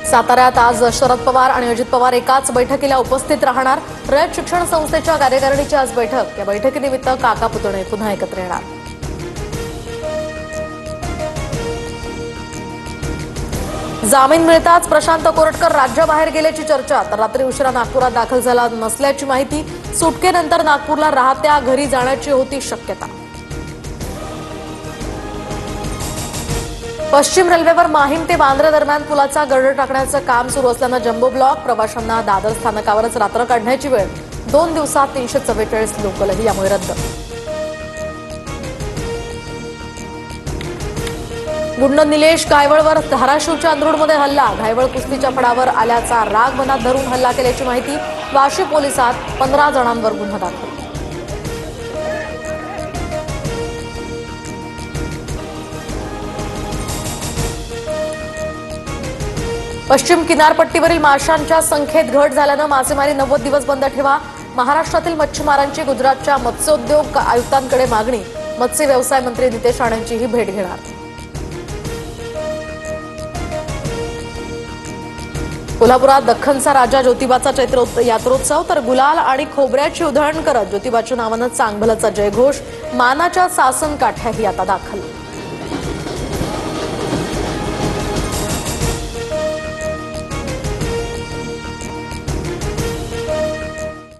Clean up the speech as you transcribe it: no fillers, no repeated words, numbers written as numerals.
साताऱ्यात आज शरद पवार आणि अजित पवार एकाच बैठकीला उपस्थित राहणार। रयत शिक्षण संस्थेच्या कार्यकारिणीची आज बैठक। या बैठकीनिमित्त काका पुतणे पुन्हा एकत्र येणार। जामीन मिळताच प्रशांत कोरटकर राज्याबाहेर गेल्याची चर्चा। तर रात्री उशिरा नागपुरात दाखल झाला नसल्याची माहिती। सुटकेनंतर नागपूरला राहत्या घरी जाण्याची होती शक्यता। पश्चिम रेल्वेवर माहीम ते बांद्रा दरम्यान पुलाचा गर्डर टाकण्याचं काम सुरू असल्यानं जम्बो ब्लॉक। प्रवाशांना दादर स्थानकावरच रात्र काढण्याची वेळ। 2 दिवसात 344 लोकलही यामुळे रद्द। गुंड निलेश गायवळवर धाराशिवच्या अंधरुणमध्ये हल्ला। घायवळ कुस्तीच्या फडावर आल्याचा राग मनात धरून हल्ला केल्याची माहिती। वाशी पोलिसात 15 जणांवर गुन्हा दाखल। पश्चिम किनारपट्टीवरील माशांच्या संख्येत घट झाल्यानं मासेमारी 90 दिवस बंद ठेवा। महाराष्ट्रातील मच्छीमारांची गुजरातच्या मत्स्योद्योग आयुक्तांकडे मागणी। मत्स्य व्यवसाय मंत्री नितेश राणेंचीही भेट घेणार। कोल्हापुरात दख्खनचा राजा ज्योतिबाचा चैत्र यात्रोत्सव। तर गुलाल आणि खोबऱ्याची उधळण करत ज्योतिबाच्या नावानं चांगभलचा जयघोष। मानाच्या सासन काठ्याही आता दाखल।